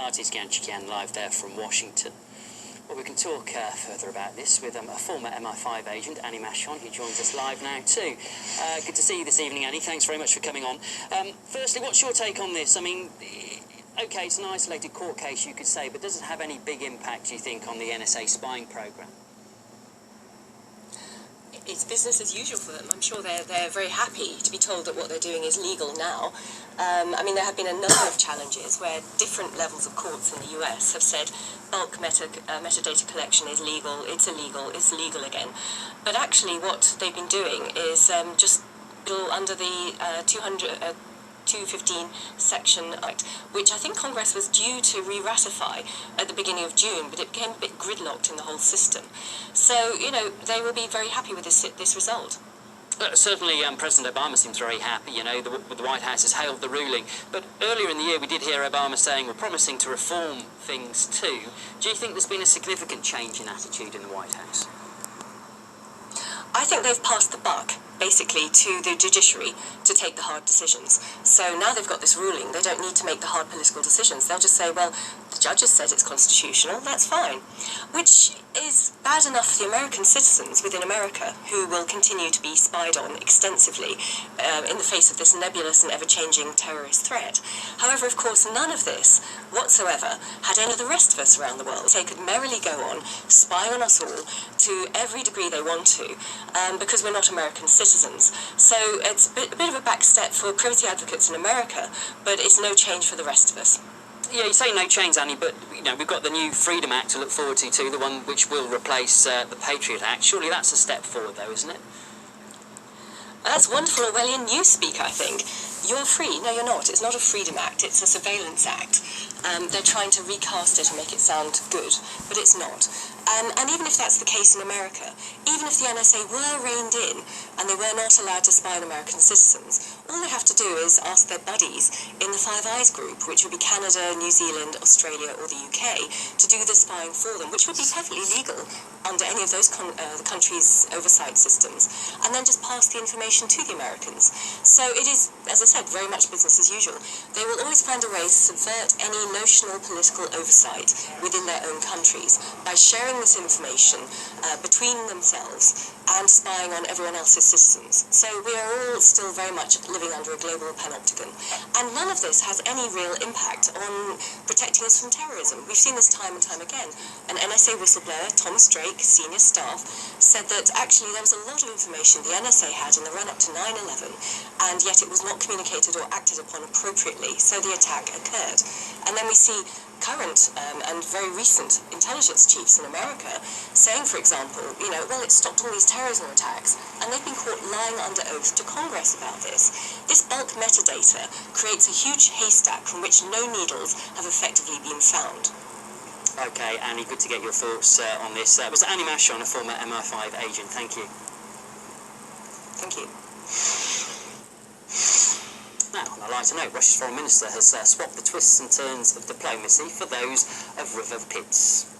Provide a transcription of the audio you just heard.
Artist Ganchikian live there from Washington. Well, we can talk further about this with a former MI5 agent, Annie Mashon, who joins us live now too. Good to see you this evening, Annie. Thanks very much for coming on. Firstly, what's your take on this? I mean, OK, it's an isolated court case, you could say, but does it have any big impact, do you think, on the NSA spying programme? It's business as usual for them. I'm sure they're very happy to be told that what they're doing is legal now. I mean, there have been a number of challenges where different levels of courts in the US have said bulk metadata collection is legal, it's illegal, it's legal again. But actually what they've been doing is just bill under the 215 Section Act, which I think Congress was due to re-ratify at the beginning of June, but it became a bit gridlocked in the whole system. So, you know, they will be very happy with this result. Certainly, President Obama seems very happy. You know, the White House has hailed the ruling. But earlier in the year, we did hear Obama saying we're promising to reform things too. Do you think there's been a significant change in attitude in the White House? I think they've passed the buck, basically, to the judiciary to take the hard decisions. So now they've got this ruling, they don't need to make the hard political decisions. They'll just say, well, the judges said it's constitutional, that's fine. Which is bad enough for the American citizens within America, who will continue to be spied on extensively in the face of this nebulous and ever-changing terrorist threat. However, of course, none of this whatsoever had any of the rest of us around the world. They could merrily go on, spy on us all to every degree they want to, because we're not American citizens. So it's a bit of a back step for privacy advocates in America, but it's no change for the rest of us. Yeah, you say no change, Annie, but you know we've got the new Freedom Act to look forward to too, the one which will replace the Patriot Act. Surely that's a step forward, though, isn't it? That's wonderful Orwellian newspeak, I think. You're free. No, you're not. It's not a Freedom Act. It's a Surveillance Act. They're trying to recast it and make it sound good, but it's not. And even if that's the case in America, even if the NSA were reined in and they were not allowed to spy on American citizens, all they have to do is ask their buddies in the Five Eyes group, which would be Canada, New Zealand, Australia or the UK, to do the spying for them, which would be perfectly legal under any of those countries' oversight systems, and then just pass the information to the Americans. So it is, as I said, very much business as usual. They will always find a way to subvert any notional political oversight within their own countries by sharing this information between themselves and spying on everyone else's citizens. So we are all still very much living under a global panopticon. And none of this has any real impact on protecting us from terrorism. We've seen this time and time again. An NSA whistleblower, Thomas Drake, senior staff, said that actually there was a lot of information the NSA had in the run-up to 9/11, and yet it was not communicated or acted upon appropriately, so the attack occurred. And then we see current and very recent intelligence chiefs in America saying, for example, you know, well, it stopped all these terrorism attacks, and they've been caught lying under oath to Congress about this. This bulk metadata creates a huge haystack from which no needles have effectively been found. OK, Annie, good to get your thoughts on this. It was Annie Mashon, a former MI5 agent. Thank you. Thank you. Now, on a lighter note, Russia's foreign minister has swapped the twists and turns of diplomacy for those of river pits.